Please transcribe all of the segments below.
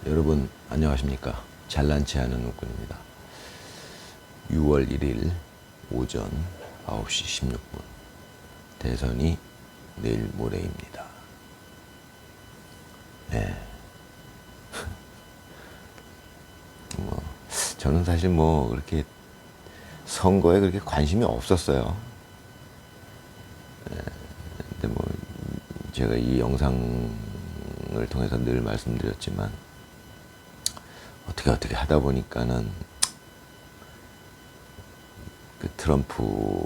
여러분 안녕하십니까. 잘난치 않은 웃군입니다. 6월 1일 오전 9시 16분 대선이 내일 모레입니다. 네. 저는 사실 그렇게 선거에 그렇게 관심이 없었어요. 근데 제가 이 영상을 통해서 늘 말씀드렸지만 어떻게 하다 보니까는 그 트럼프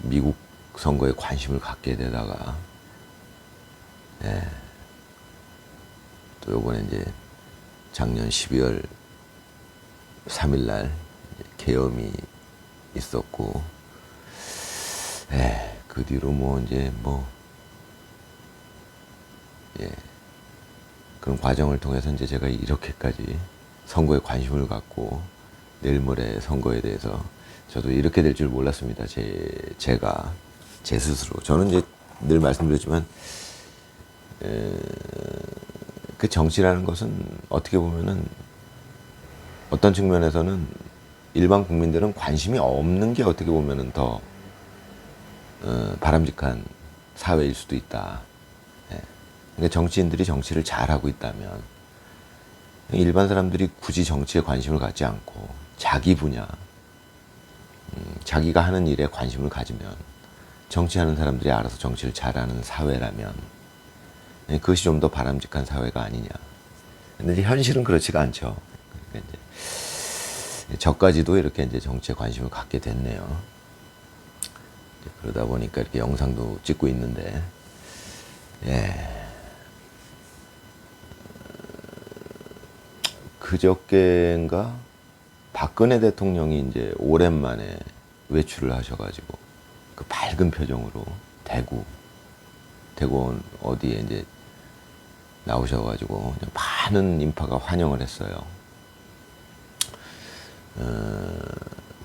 미국 선거에 관심을 갖게 되다가 또 요번에 이제 작년 12월 3일날 계엄이 있었고 그 뒤로 그런 과정을 통해서 이제 제가 이렇게까지 선거에 관심을 갖고 내일 모레 선거에 대해서 저도 이렇게 될 줄 몰랐습니다. 제가 제 스스로. 저는 이제 늘 말씀드렸지만 그 정치라는 것은 어떻게 보면은 어떤 측면에서는 일반 국민들은 관심이 없는 게 어떻게 보면은 더 바람직한 사회일 수도 있다. 그러니까 정치인들이 정치를 잘하고 있다면 일반 사람들이 굳이 정치에 관심을 갖지 않고 자기 분야, 자기가 하는 일에 관심을 가지면 정치하는 사람들이 알아서 정치를 잘하는 사회라면 그것이 좀 더 바람직한 사회가 아니냐. 근데 이제 현실은 그렇지가 않죠. 그러니까 이제 저까지도 이렇게 이제 정치에 관심을 갖게 됐네요. 그러다 보니까 이렇게 영상도 찍고 있는데, 그저께인가 박근혜 대통령이 이제 오랜만에 외출을 하셔가지고 그 밝은 표정으로 대구 어디에 이제 나오셔가지고 많은 인파가 환영을 했어요.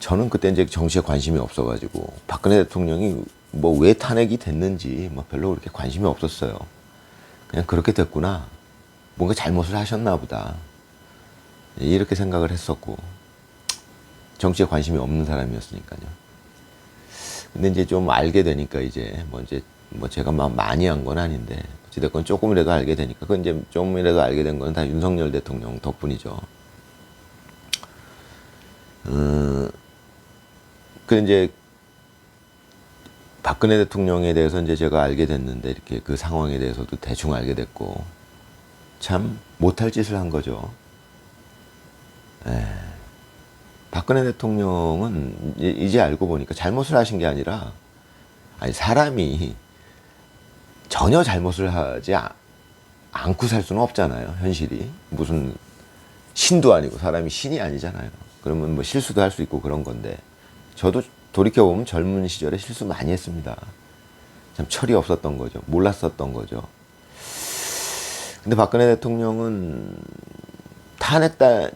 저는 그때 이제 정치에 관심이 없어가지고 박근혜 대통령이 왜 탄핵이 됐는지 별로 그렇게 관심이 없었어요. 그냥 그렇게 됐구나. 뭔가 잘못을 하셨나 보다. 이렇게 생각을 했었고, 정치에 관심이 없는 사람이었으니까요. 근데 이제 좀 알게 되니까 제가 많이 한 건 아닌데, 어찌됐건 조금이라도 알게 되니까, 그건 이제 조금이라도 알게 된 건 다 윤석열 대통령 덕분이죠. 그 이제 박근혜 대통령에 대해서 이제 제가 알게 됐는데, 이렇게 그 상황에 대해서도 대충 알게 됐고, 참 못할 짓을 한 거죠. 박근혜 대통령은 이제 알고 보니까 잘못을 하신 게 아니라, 사람이 전혀 잘못을 하지 않고 살 수는 없잖아요. 현실이. 무슨 신도 아니고 사람이 신이 아니잖아요. 그러면 실수도 할 수 있고 그런 건데, 저도 돌이켜보면 젊은 시절에 실수 많이 했습니다. 참 철이 없었던 거죠. 몰랐었던 거죠. 근데 박근혜 대통령은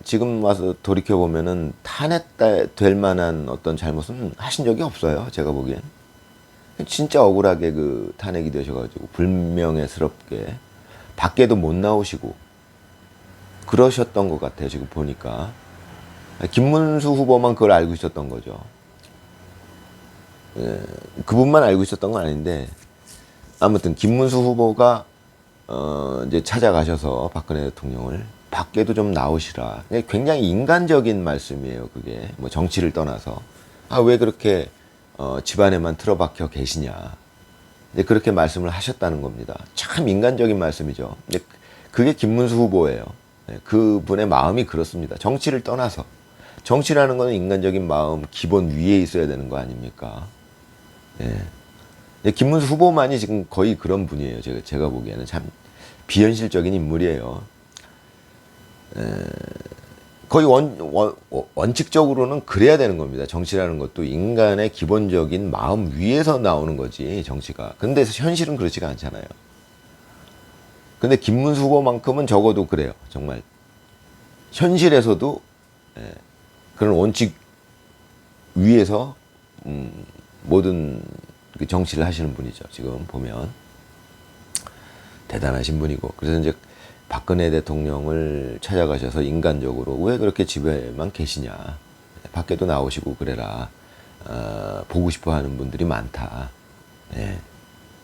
지금 와서 돌이켜보면은 탄핵될 만한 어떤 잘못은 하신 적이 없어요. 제가 보기엔. 진짜 억울하게 그 탄핵이 되셔가지고 불명예스럽게 밖에도 못 나오시고 그러셨던 것 같아요. 지금 보니까. 김문수 후보만 그걸 알고 있었던 거죠. 그분만 알고 있었던 건 아닌데, 아무튼 김문수 후보가 이제 찾아가셔서 박근혜 대통령을 밖에도 좀 나오시라. 굉장히 인간적인 말씀이에요. 그게 정치를 떠나서 왜 그렇게 집안에만 틀어박혀 계시냐. 그렇게 말씀을 하셨다는 겁니다. 참 인간적인 말씀이죠. 그게 김문수 후보예요. 그분의 마음이 그렇습니다. 정치를 떠나서. 정치라는 건 인간적인 마음 기본 위에 있어야 되는 거 아닙니까? 김문수 후보만이 지금 거의 그런 분이에요. 제가 보기에는 참 비현실적인 인물이에요. 거의 원칙적으로는 그래야 되는 겁니다. 정치라는 것도 인간의 기본적인 마음 위에서 나오는 거지, 정치가. 근데 현실은 그렇지가 않잖아요. 근데 김문수 후보만큼은 적어도 그래요. 정말 현실에서도 그런 원칙 위에서 모든 그 정치를 하시는 분이죠. 지금 보면 대단하신 분이고. 그래서 이제 박근혜 대통령을 찾아가셔서 인간적으로 왜 그렇게 집에만 계시냐. 밖에도 나오시고 그래라. 보고 싶어 하는 분들이 많다. 예.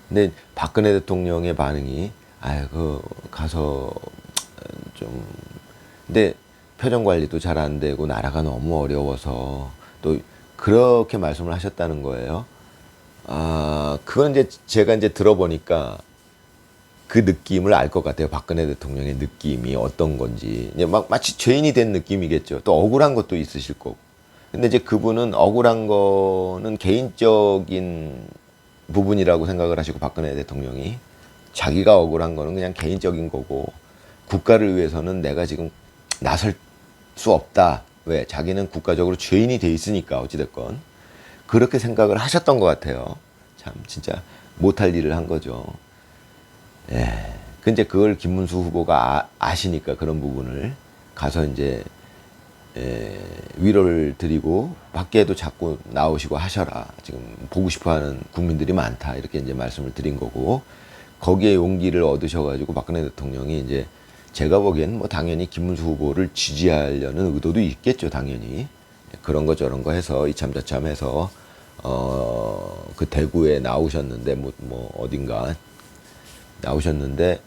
근데 박근혜 대통령의 반응이, 아이고, 가서 좀, 근데 표정 관리도 잘 안 되고 나라가 너무 어려워서 또 그렇게 말씀을 하셨다는 거예요. 그건 이제 제가 이제 들어보니까 그 느낌을 알 것 같아요. 박근혜 대통령의 느낌이 어떤 건지. 이제 막 마치 죄인이 된 느낌이겠죠. 또 억울한 것도 있으실 거고. 근데 이제 그분은 억울한 거는 개인적인 부분이라고 생각을 하시고, 박근혜 대통령이 자기가 억울한 거는 그냥 개인적인 거고, 국가를 위해서는 내가 지금 나설 수 없다. 왜? 자기는 국가적으로 죄인이 돼 있으니까 어찌됐건 그렇게 생각을 하셨던 것 같아요. 참 진짜 못할 일을 한 거죠. 예. 근데 그걸 김문수 후보가 아시니까 그런 부분을 가서 이제 위로를 드리고, 밖에도 자꾸 나오시고 하셔라. 지금 보고 싶어하는 국민들이 많다. 이렇게 이제 말씀을 드린 거고, 거기에 용기를 얻으셔가지고 박근혜 대통령이 이제, 제가 보기엔 뭐 당연히 김문수 후보를 지지하려는 의도도 있겠죠. 당연히 그런 거 저런 거 해서 이참저참 해서 그 대구에 나오셨는데 뭐 어딘가 나오셨는데,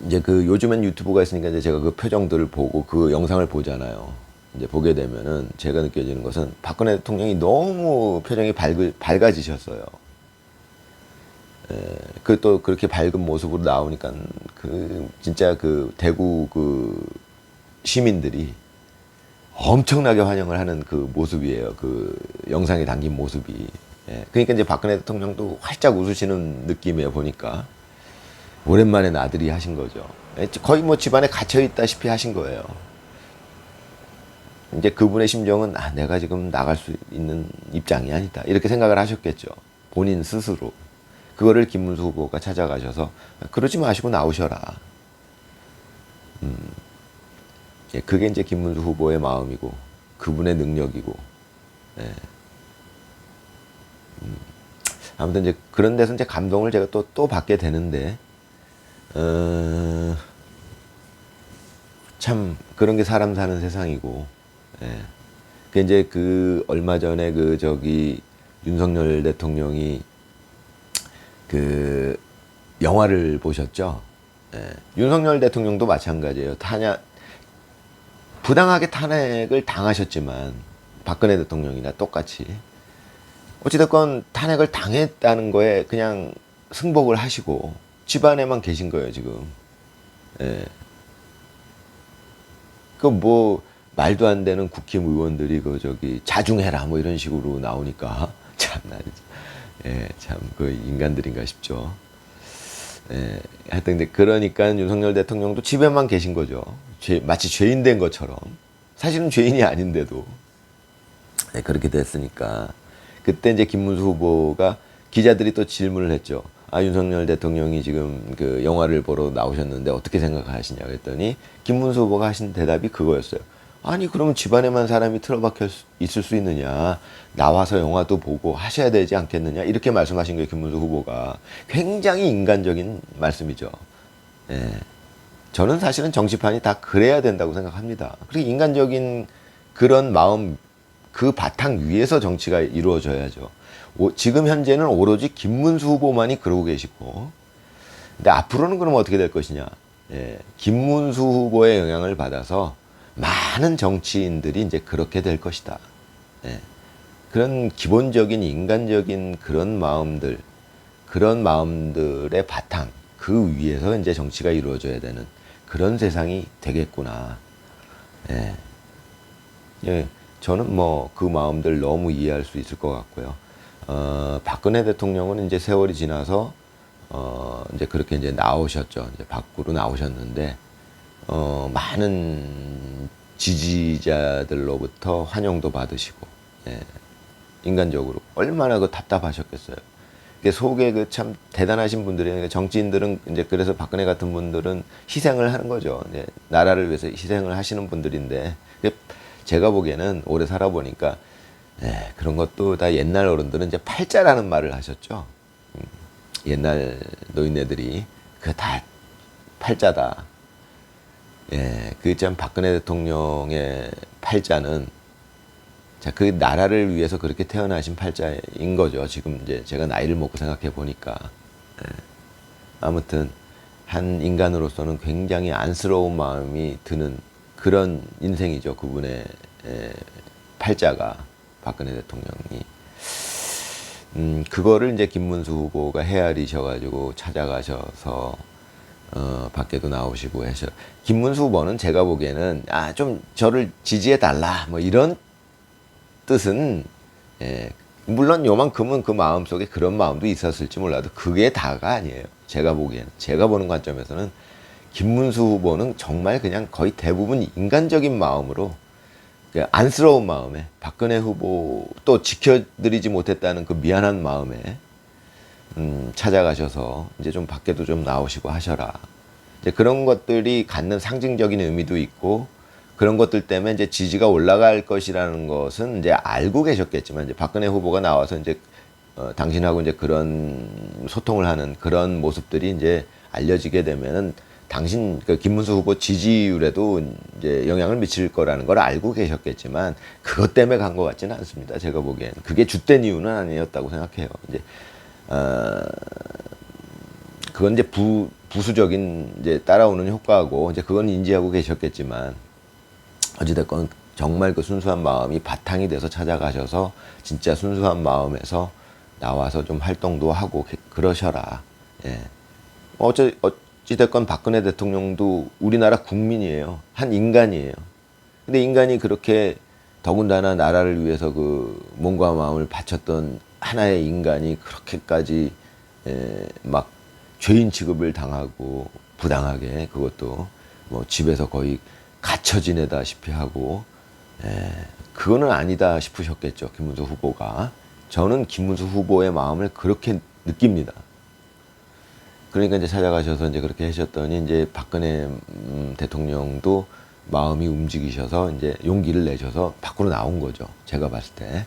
이제 그 요즘엔 유튜브가 있으니까 이제 제가 그 표정들을 보고 그 영상을 보잖아요. 이제 보게 되면은 제가 느껴지는 것은 박근혜 대통령이 너무 표정이 밝아지셨어요. 그 또 그렇게 밝은 모습으로 나오니까 그 진짜 그 대구 그 시민들이 엄청나게 환영을 하는 그 모습이에요. 그 영상에 담긴 모습이. 그러니까 이제 박근혜 대통령도 활짝 웃으시는 느낌이에요. 보니까 오랜만에 나들이 하신 거죠. 거의 뭐 집안에 갇혀 있다시피 하신 거예요. 이제 그분의 심정은, 내가 지금 나갈 수 있는 입장이 아니다. 이렇게 생각을 하셨겠죠. 본인 스스로. 그거를 김문수 후보가 찾아가셔서, 그러지 마시고 나오셔라. 그게 이제 김문수 후보의 마음이고, 그분의 능력이고, 예. 아무튼 이제 그런 데서 이제 감동을 제가 또 받게 되는데, 참 그런 게 사람 사는 세상이고, 예. 그 이제 그 얼마 전에 그 저기 윤석열 대통령이 그 영화를 보셨죠? 예. 윤석열 대통령도 마찬가지예요. 부당하게 탄핵을 당하셨지만, 박근혜 대통령이나 똑같이 어찌됐건 탄핵을 당했다는 거에 그냥 승복을 하시고 집안에만 계신 거예요 지금. 예. 그 뭐 말도 안 되는 국힘의원들이 그 저기 자중해라 뭐 이런 식으로 나오니까 참나, 예, 참 그 인간들인가 싶죠. 예, 하여튼 근데 그러니까 윤석열 대통령도 집에만 계신 거죠. 마치 죄인 된 것처럼. 사실은 죄인이 아닌데도. 네, 그렇게 됐으니까 그때 이제 김문수 후보가, 기자들이 또 질문을 했죠. 윤석열 대통령이 지금 그 영화를 보러 나오셨는데 어떻게 생각하시냐 그랬더니 김문수 후보가 하신 대답이 그거였어요. 아니 그러면 집안에만 사람이 틀어박혀 있을 수 있느냐, 나와서 영화도 보고 하셔야 되지 않겠느냐, 이렇게 말씀하신 거예요. 김문수 후보가. 굉장히 인간적인 말씀이죠. 예. 저는 사실은 정치판이 다 그래야 된다고 생각합니다. 그리고 인간적인 그런 마음, 그 바탕 위에서 정치가 이루어져야죠. 지금 현재는 오로지 김문수 후보만이 그러고 계시고, 근데 앞으로는 그럼 어떻게 될 것이냐. 예, 김문수 후보의 영향을 받아서 많은 정치인들이 이제 그렇게 될 것이다. 예, 그런 기본적인 인간적인 그런 마음들, 그런 마음들의 바탕, 그 위에서 이제 정치가 이루어져야 되는 그런 세상이 되겠구나. 예. 예, 저는 뭐 그 마음들 너무 이해할 수 있을 것 같고요. 박근혜 대통령은 이제 세월이 지나서 이제 그렇게 이제 나오셨죠. 이제 밖으로 나오셨는데, 많은 지지자들로부터 환영도 받으시고, 예, 인간적으로 얼마나 그 답답하셨겠어요. 속에 그 참 대단하신 분들이, 정치인들은 이제 그래서 박근혜 같은 분들은 희생을 하는 거죠. 이제 나라를 위해서 희생을 하시는 분들인데, 제가 보기에는 오래 살아보니까, 그런 것도 다 옛날 어른들은 이제 팔자라는 말을 하셨죠. 옛날 노인네들이 그 다 팔자다. 예, 그 참 박근혜 대통령의 팔자는 자, 그 나라를 위해서 그렇게 태어나신 팔자인 거죠. 지금 이제 제가 나이를 먹고 생각해 보니까. 예. 아무튼 한 인간으로서는 굉장히 안쓰러운 마음이 드는 그런 인생이죠. 그분의 팔자가 박근혜 대통령이. 그거를 이제 김문수 후보가 헤아리셔가지고 찾아가셔서 밖에도 나오시고 해서 김문수 후보는 제가 보기에는 좀 저를 지지해 달라 뭐 이런 뜻은 물론 요만큼은 그 마음속에 그런 마음도 있었을지 몰라도 그게 다가 아니에요. 제가 보기에는 제가 보는 관점에서는 김문수 후보는 정말 그냥 거의 대부분 인간적인 마음으로 안쓰러운 마음에 박근혜 후보 또 지켜드리지 못했다는 그 미안한 마음에 찾아가셔서 이제 좀 밖에도 좀 나오시고 하셔라. 이제 그런 것들이 갖는 상징적인 의미도 있고 그런 것들 때문에 이제 지지가 올라갈 것이라는 것은 이제 알고 계셨겠지만 이제 박근혜 후보가 나와서 이제 당신하고 이제 그런 소통을 하는 그런 모습들이 이제 알려지게 되면은 당신 그 김문수 후보 지지율에도 이제 영향을 미칠 거라는 걸 알고 계셨겠지만 그것 때문에 간 것 같지는 않습니다. 제가 보기엔 그게 주된 이유는 아니었다고 생각해요. 이제 그건 이제 부수적인 이제 따라오는 효과고 이제 그건 인지하고 계셨겠지만 어찌됐건 정말 그 순수한 마음이 바탕이 돼서 찾아가셔서 진짜 순수한 마음에서 나와서 좀 활동도 하고 그러셔라. 예. 어찌됐건 박근혜 대통령도 우리나라 국민이에요. 한 인간이에요. 근데 인간이 그렇게 더군다나 나라를 위해서 그 몸과 마음을 바쳤던 하나의 인간이 그렇게까지 막 죄인 취급을 당하고 부당하게 그것도 뭐 집에서 거의 갇혀 지내다시피 하고 그거는 아니다 싶으셨겠죠. 김문수 후보가. 저는 김문수 후보의 마음을 그렇게 느낍니다. 그러니까 이제 찾아가셔서 이제 그렇게 하셨더니 이제 박근혜 대통령도 마음이 움직이셔서 이제 용기를 내셔서 밖으로 나온 거죠. 제가 봤을 때.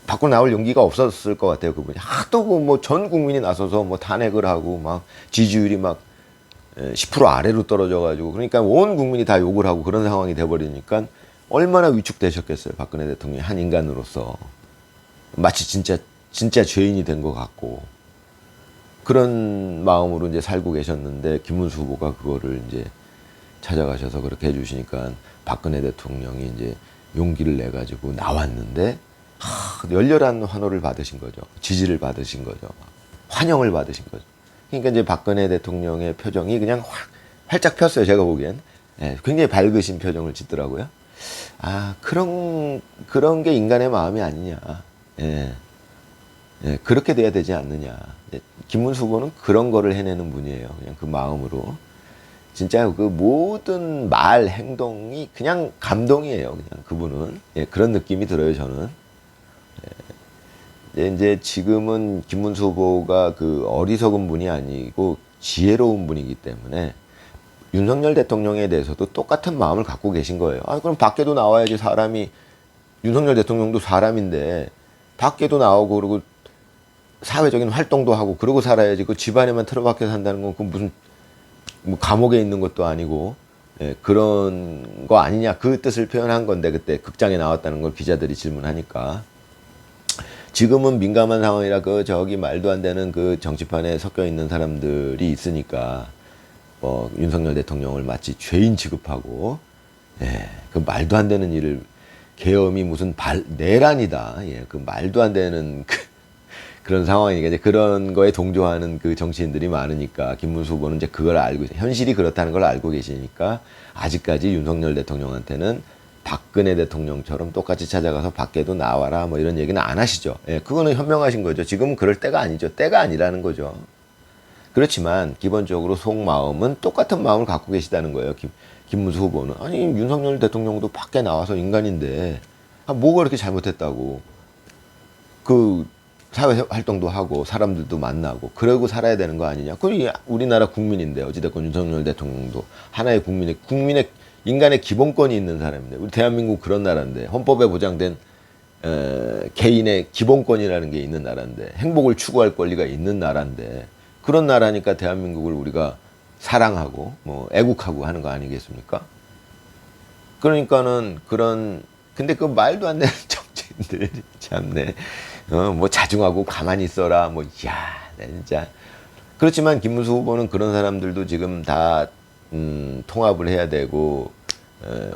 밖으로 나올 용기가 없었을 것 같아요. 그분이. 하도 뭐 전 국민이 나서서 뭐 탄핵을 하고 막 지지율이 막 10% 아래로 떨어져가지고 그러니까 온 국민이 다 욕을 하고 그런 상황이 돼버리니까 얼마나 위축되셨겠어요. 박근혜 대통령이 한 인간으로서. 마치 진짜 죄인이 된 것 같고. 그런 마음으로 이제 살고 계셨는데 김문수 후보가 그거를 이제 찾아가셔서 그렇게 해주시니까 박근혜 대통령이 이제 용기를 내 가지고 나왔는데 열렬한 환호를 받으신 거죠. 지지를 받으신 거죠. 환영을 받으신 거죠. 그러니까 이제 박근혜 대통령의 표정이 그냥 활짝 폈어요. 제가 보기엔 굉장히 밝으신 표정을 짓더라고요. 그런 게 인간의 마음이 아니냐. 그렇게 돼야 되지 않느냐. 김문수 후보는 그런 거를 해내는 분이에요. 그냥 그 마음으로. 진짜 그 모든 말, 행동이 그냥 감동이에요. 그냥 그분은. 그런 느낌이 들어요, 저는. 이제 지금은 김문수 후보가 그 어리석은 분이 아니고 지혜로운 분이기 때문에 윤석열 대통령에 대해서도 똑같은 마음을 갖고 계신 거예요. 그럼 밖에도 나와야지 사람이, 윤석열 대통령도 사람인데 밖에도 나오고 그러고 사회적인 활동도 하고 그러고 살아야지. 그 집안에만 틀어박혀 산다는 건 그 무슨 뭐 감옥에 있는 것도 아니고 그런 거 아니냐 그 뜻을 표현한 건데 그때 극장에 나왔다는 걸 기자들이 질문하니까 지금은 민감한 상황이라 그 저기 말도 안 되는 그 정치판에 섞여 있는 사람들이 있으니까 윤석열 대통령을 마치 죄인 취급하고 그 말도 안 되는 일을 계엄이 무슨 내란이다. 그 말도 안 되는 그런 상황이니까 이제 그런 거에 동조하는 그 정치인들이 많으니까 김문수 후보는 이제 그걸 알고 현실이 그렇다는 걸 알고 계시니까 아직까지 윤석열 대통령한테는 박근혜 대통령처럼 똑같이 찾아가서 밖에도 나와라 뭐 이런 얘기는 안 하시죠. 그거는 현명하신 거죠. 지금은 그럴 때가 아니죠. 때가 아니라는 거죠. 그렇지만 기본적으로 속마음은 똑같은 마음을 갖고 계시다는 거예요. 김문수 후보는. 아니 윤석열 대통령도 밖에 나와서 인간인데 뭐가 그렇게 잘못했다고. 그 사회 활동도 하고 사람들도 만나고 그러고 살아야 되는 거 아니냐. 그게 우리나라 국민인데 어찌됐건 윤석열 대통령도 하나의 국민의 인간의 기본권이 있는 사람인데 우리 대한민국 그런 나라인데 헌법에 보장된 개인의 기본권이라는 게 있는 나라인데 행복을 추구할 권리가 있는 나라인데 그런 나라니까 대한민국을 우리가 사랑하고 뭐 애국하고 하는 거 아니겠습니까? 그러니까는 근데 그 말도 안 되는 정치인들 참네. 뭐 자중하고 가만히 있어라. 뭐 야, 진짜. 그렇지만 김문수 후보는 그런 사람들도 지금 다 통합을 해야 되고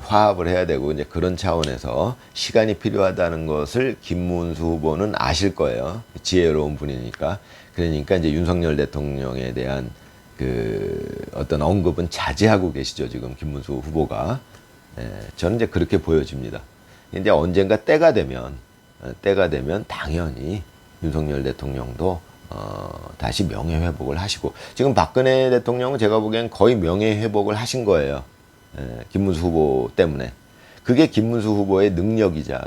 화합을 해야 되고 이제 그런 차원에서 시간이 필요하다는 것을 김문수 후보는 아실 거예요. 지혜로운 분이니까. 그러니까 이제 윤석열 대통령에 대한 그 어떤 언급은 자제하고 계시죠. 지금 김문수 후보가. 저는 이제 그렇게 보여집니다. 이제 언젠가 때가 되면 당연히 윤석열 대통령도 다시 명예회복을 하시고, 지금 박근혜 대통령은 제가 보기엔 거의 명예회복을 하신 거예요. 김문수 후보 때문에. 그게 김문수 후보의 능력이자,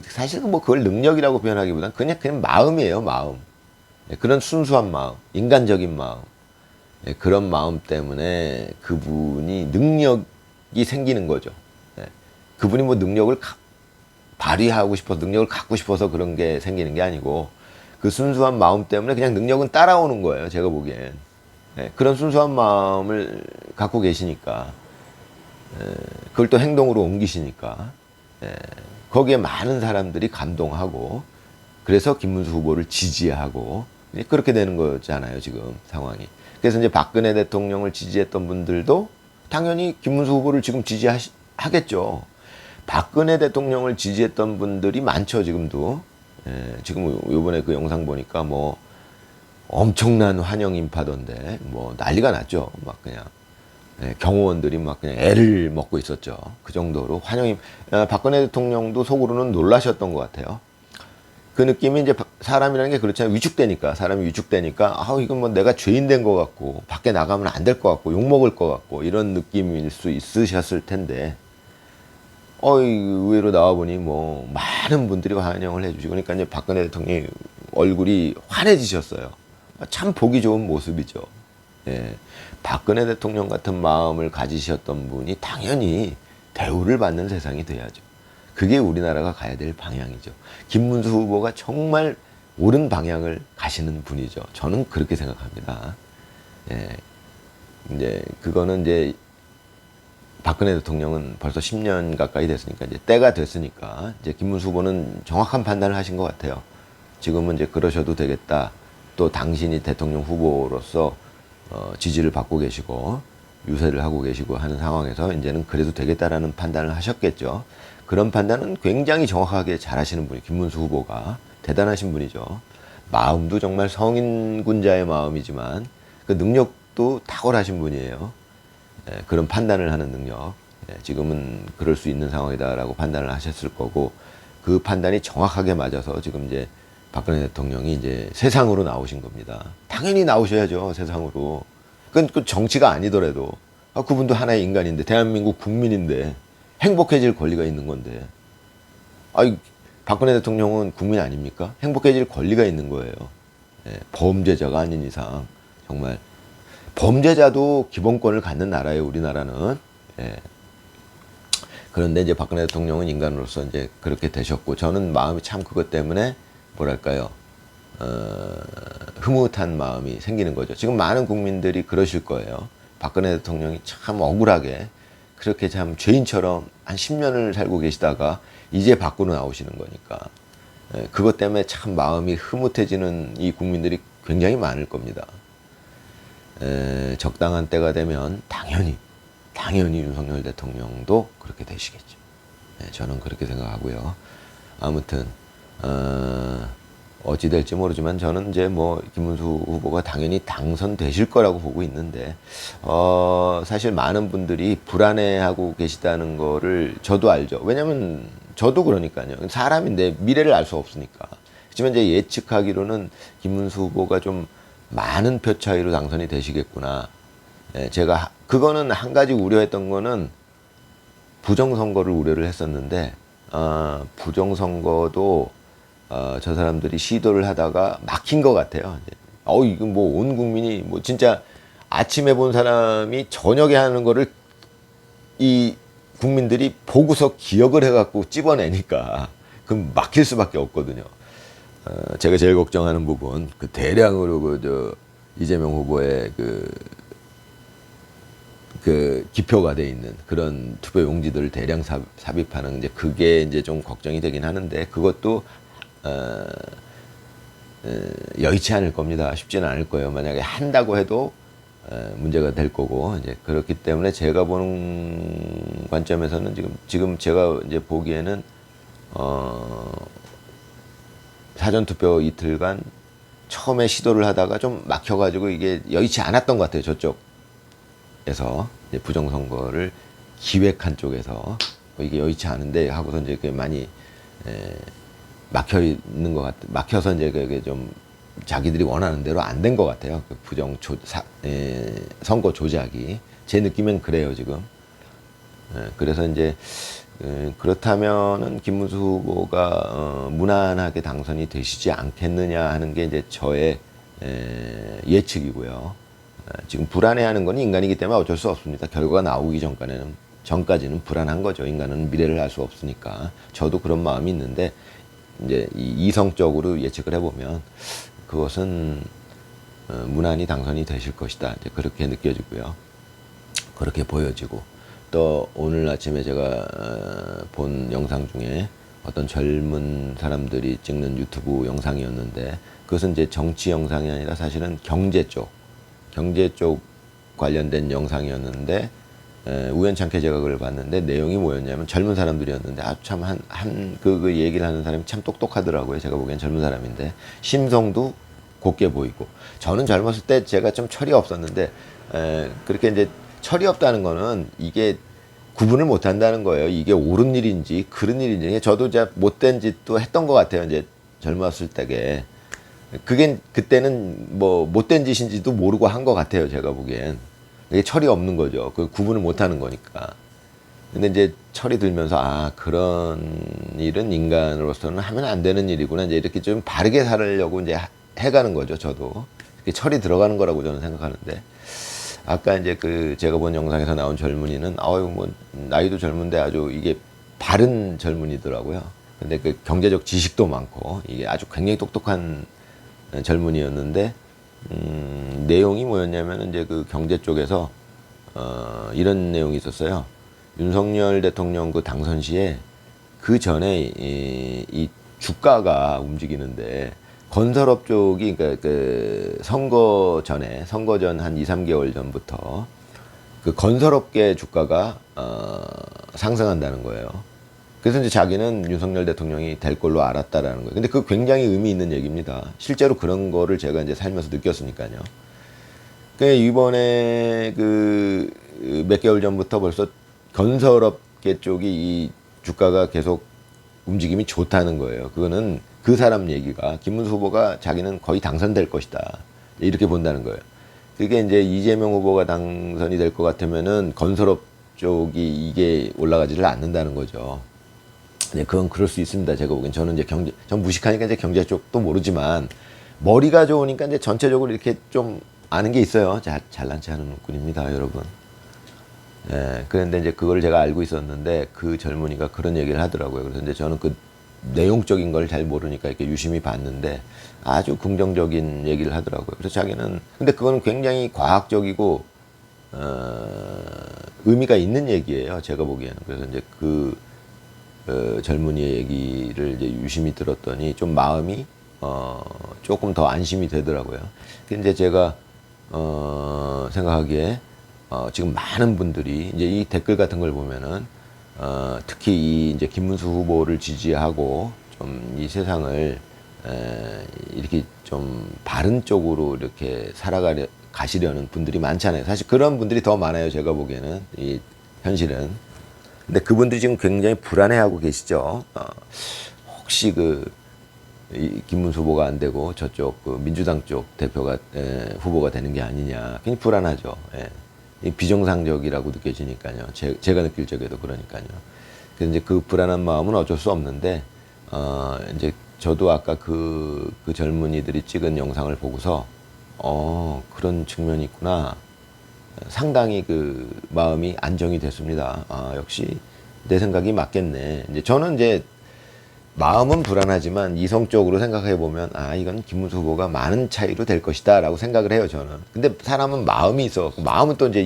사실 뭐 그걸 능력이라고 표현하기보다는 그냥 마음이에요, 마음. 그런 순수한 마음, 인간적인 마음. 그런 마음 때문에 그분이 능력이 생기는 거죠. 그분이 뭐 능력을 발휘하고 싶어서, 능력을 갖고 싶어서 그런 게 생기는 게 아니고, 그 순수한 마음 때문에 그냥 능력은 따라오는 거예요, 제가 보기엔. 그런 순수한 마음을 갖고 계시니까, 그걸 또 행동으로 옮기시니까, 거기에 많은 사람들이 감동하고, 그래서 김문수 후보를 지지하고, 그렇게 되는 거잖아요, 지금 상황이. 그래서 이제 박근혜 대통령을 지지했던 분들도 당연히 김문수 후보를 지금 지지하겠죠. 박근혜 대통령을 지지했던 분들이 많죠, 지금도. 지금 요번에 그 영상 보니까 뭐 엄청난 환영 인파던데 뭐 난리가 났죠. 막 그냥 경호원들이 막 그냥 애를 먹고 있었죠. 그 정도로 박근혜 대통령도 속으로는 놀라셨던 것 같아요. 그 느낌이 이제 사람이라는 게 그렇잖아요. 사람이 위축되니까 이건 뭐 내가 죄인 된 것 같고 밖에 나가면 안 될 것 같고 욕 먹을 것 같고 이런 느낌일 수 있으셨을 텐데, 의외로 나와보니 뭐 많은 분들이 환영을 해주시고, 그러니까 이제 박근혜 대통령이 얼굴이 환해지셨어요. 참 보기 좋은 모습이죠. 박근혜 대통령 같은 마음을 가지셨던 분이 당연히 대우를 받는 세상이 돼야죠. 그게 우리나라가 가야 될 방향이죠. 김문수 후보가 정말 옳은 방향을 가시는 분이죠. 저는 그렇게 생각합니다. 이제 그거는 이제 박근혜 대통령은 벌써 10년 가까이 됐으니까, 이제 때가 됐으니까 이제 김문수 후보는 정확한 판단을 하신 것 같아요. 지금은 이제 그러셔도 되겠다. 또 당신이 대통령 후보로서 지지를 받고 계시고 유세를 하고 계시고 하는 상황에서 이제는 그래도 되겠다라는 판단을 하셨겠죠. 그런 판단은 굉장히 정확하게 잘 하시는 분이 김문수 후보가 대단하신 분이죠. 마음도 정말 성인군자의 마음이지만 그 능력도 탁월하신 분이에요. 그런 판단을 하는 능력. 지금은 그럴 수 있는 상황이다라고 판단을 하셨을 거고, 그 판단이 정확하게 맞아서 지금 이제 박근혜 대통령이 이제 세상으로 나오신 겁니다. 당연히 나오셔야죠, 세상으로. 그건 그 정치가 아니더라도. 그분도 하나의 인간인데, 대한민국 국민인데, 행복해질 권리가 있는 건데. 박근혜 대통령은 국민 아닙니까? 행복해질 권리가 있는 거예요. 범죄자가 아닌 이상. 정말. 범죄자도 기본권을 갖는 나라예요, 우리나라는. 그런데 이제 박근혜 대통령은 인간으로서 이제 그렇게 되셨고, 저는 마음이 참 그것 때문에 뭐랄까요, 흐뭇한 마음이 생기는 거죠. 지금 많은 국민들이 그러실 거예요. 박근혜 대통령이 참 억울하게 그렇게 참 죄인처럼 한 10년을 살고 계시다가 이제 밖으로 나오시는 거니까, 그것 때문에 참 마음이 흐뭇해지는 이 국민들이 굉장히 많을 겁니다. 적당한 때가 되면 당연히 윤석열 대통령도 그렇게 되시겠죠. 저는 그렇게 생각하고요. 아무튼 어찌 될지 모르지만 저는 이제 뭐 김문수 후보가 당연히 당선되실 거라고 보고 있는데, 사실 많은 분들이 불안해하고 계시다는 거를 저도 알죠. 왜냐면 저도 그러니까요. 사람인데 미래를 알 수 없으니까. 하지만 이제 예측하기로는 김문수 후보가 좀 많은 표 차이로 당선이 되시겠구나. 제가 그거는 한 가지 우려했던 거는 부정선거를 우려를 했었는데, 부정선거도 저 사람들이 시도를 하다가 막힌 것 같아요. 이거 뭐 온 국민이 뭐 진짜 아침에 본 사람이 저녁에 하는 거를 이 국민들이 보고서 기억을 해갖고 찝어내니까 그럼 막힐 수밖에 없거든요. 제가 제일 걱정하는 부분, 그 대량으로 이재명 후보의 그 기표가 돼 있는 그런 투표 용지들을 대량 삽입하는 이제 그게 이제 좀 걱정이 되긴 하는데 그것도 여의치 않을 겁니다. 쉽지는 않을 거예요. 만약에 한다고 해도 문제가 될 거고 이제 그렇기 때문에 제가 보는 관점에서는 지금 제가 이제 보기에는 사전 투표 이틀간 처음에 시도를 하다가 좀 막혀가지고 이게 여의치 않았던 것 같아요. 저쪽에서 이제 부정선거를 기획한 쪽에서 이게 여의치 않은데 하고서 이제 그 많이 막혀 있는 것 같, 막혀서 이제 그게 좀 자기들이 원하는 대로 안 된 것 같아요. 그 선거 조작이 제 느낌엔 그래요 지금. 그래서 이제 그렇다면은 김문수 후보가 무난하게 당선이 되시지 않겠느냐 하는 게 이제 저의 예측이고요. 지금 불안해하는 건 인간이기 때문에 어쩔 수 없습니다. 결과가 나오기 전까지는 불안한 거죠. 인간은 미래를 알 수 없으니까. 저도 그런 마음이 있는데 이제 이성적으로 예측을 해보면 그것은 무난히 당선이 되실 것이다. 이제 그렇게 느껴지고요. 그렇게 보여지고 또 오늘 아침에 제가 본 영상 중에 어떤 젊은 사람들이 찍는 유튜브 영상이었는데 그것은 이제 정치 영상이 아니라 사실은 경제 쪽 관련된 영상이었는데 우연찮게 제가 그걸 봤는데 내용이 뭐였냐면 젊은 사람들이었는데 아주 참 그 얘기를 하는 사람이 참 똑똑하더라고요. 제가 보기엔 젊은 사람인데 심성도 곱게 보이고 저는 젊었을 때 제가 좀 철이 없었는데 그렇게 이제 철이 없다는 거는 이게 구분을 못 한다는 거예요. 이게 옳은 일인지 그른 일인지 저도 이제 못된 짓도 했던 것 같아요. 이제 젊었을 때게 그게 그때는 뭐 못된 짓인지도 모르고 한 것 같아요. 제가 보기엔 이게 철이 없는 거죠. 그 구분을 못 하는 거니까. 근데 이제 철이 들면서 아 그런 일은 인간으로서는 하면 안 되는 일이구나. 이제 이렇게 좀 바르게 살려고 이제 해가는 거죠. 저도 이렇게 철이 들어가는 거라고 저는 생각하는데 아까 이제 그 제가 본 영상에서 나온 젊은이는 아유 뭐 나이도 젊은데 아주 이게 바른 젊은이더라고요. 근데 그 경제적 지식도 많고 이게 아주 굉장히 똑똑한 젊은이였는데 내용이 뭐였냐면 이제 그 경제 쪽에서 이런 내용이 있었어요. 윤석열 대통령 그 당선 시에 그 전에 이 주가가 움직이는데 건설업 쪽이 그러니까 그 선거 전 한 2, 3개월 전부터 그 건설업계 주가가 상승한다는 거예요. 그래서 이제 자기는 윤석열 대통령이 될 걸로 알았다라는 거예요. 근데 그 굉장히 의미 있는 얘기입니다. 실제로 그런 거를 제가 이제 살면서 느꼈으니까요. 그 이번에 그 몇 개월 전부터 벌써 건설업계 쪽이 이 주가가 계속 움직임이 좋다는 거예요. 그거는 그 사람 얘기가 김문수 후보가 자기는 거의 당선될 것이다. 이렇게 본다는 거예요. 그게 이제 이재명 후보가 당선이 될 것 같으면은 건설업 쪽이 이게 올라가지를 않는다는 거죠. 네, 그건 그럴 수 있습니다. 제가 보기엔 저는 이제 전 무식하니까 이제 경제 쪽도 모르지만 머리가 좋으니까 이제 전체적으로 이렇게 좀 아는 게 있어요. 잘난 체 하는 꾼입니다, 여러분. 예, 그런데 이제 그걸 제가 알고 있었는데 그 젊은이가 그런 얘기를 하더라고요. 그래서 이제 저는 그 내용적인 걸 잘 모르니까 이렇게 유심히 봤는데 아주 긍정적인 얘기를 하더라고요. 그래서 자기는 근데 그거는 굉장히 과학적이고 의미가 있는 얘기예요. 제가 보기에는. 그래서 이제 그 젊은이의 얘기를 이제 유심히 들었더니 좀 마음이 조금 더 안심이 되더라고요. 근데 제가 생각하기에 지금 많은 분들이 이제 이 댓글 같은 걸 보면은 특히 이 이제 김문수 후보를 지지하고 좀 이 세상을 이렇게 좀 바른 쪽으로 이렇게 가시려는 분들이 많잖아요. 사실 그런 분들이 더 많아요. 제가 보기에는 이 현실은. 근데 그분들이 지금 굉장히 불안해하고 계시죠. 혹시 이 김문수 후보가 안 되고 저쪽 그 민주당 쪽 대표가 후보가 되는 게 아니냐. 굉장히 불안하죠. 이 비정상적이라고 느껴지니까요. 제가 느낄 적에도 그러니까요. 그래서 이제 그 불안한 마음은 어쩔 수 없는데 이제 저도 아까 그 젊은이들이 찍은 영상을 보고서 그런 측면이 있구나. 상당히 그 마음이 안정이 됐습니다. 역시 내 생각이 맞겠네. 이제 저는 이제 마음은 불안하지만 이성적으로 생각해 보면 이건 김문수 후보가 많은 차이로 될 것이다라고 생각을 해요. 저는. 근데 사람은 마음이 있어. 마음은 또 이제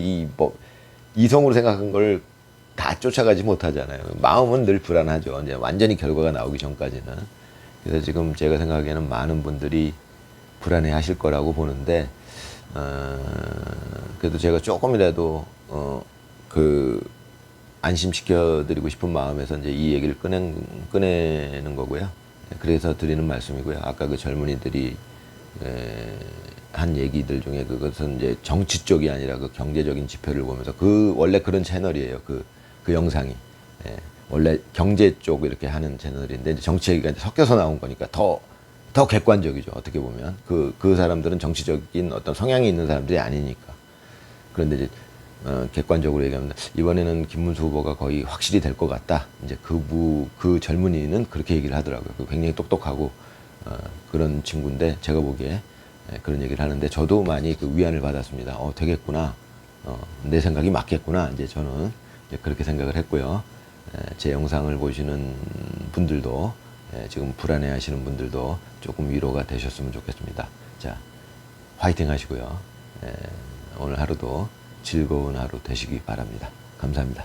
이성으로 생각한 걸 다 쫓아가지 못하잖아요. 마음은 늘 불안하죠. 이제 완전히 결과가 나오기 전까지는. 그래서 지금 제가 생각하기에는 많은 분들이 불안해 하실 거라고 보는데, 그래도 제가 조금이라도, 안심시켜 드리고 싶은 마음에서 이제 이 얘기를 꺼내는 거고요. 그래서 드리는 말씀이고요. 아까 그 젊은이들이, 한 얘기들 중에 그것은 이제 정치 쪽이 아니라 그 경제적인 지표를 보면서 원래 그런 채널이에요. 그 영상이. 예, 원래 경제 쪽 이렇게 하는 채널인데 이제 정치 얘기가 이제 섞여서 나온 거니까 더 객관적이죠. 어떻게 보면. 그 사람들은 정치적인 어떤 성향이 있는 사람들이 아니니까. 그런데 이제, 객관적으로 얘기하면 이번에는 김문수 후보가 거의 확실히 될 것 같다. 이제 그 젊은이는 그렇게 얘기를 하더라고요. 굉장히 똑똑하고, 그런 친구인데 제가 보기에 그런 얘기를 하는데 저도 많이 그 위안을 받았습니다. 되겠구나. 내 생각이 맞겠구나. 이제 저는 이제 그렇게 생각을 했고요. 제 영상을 보시는 분들도 지금 불안해 하시는 분들도 조금 위로가 되셨으면 좋겠습니다. 자, 화이팅 하시고요. 오늘 하루도 즐거운 하루 되시기 바랍니다. 감사합니다.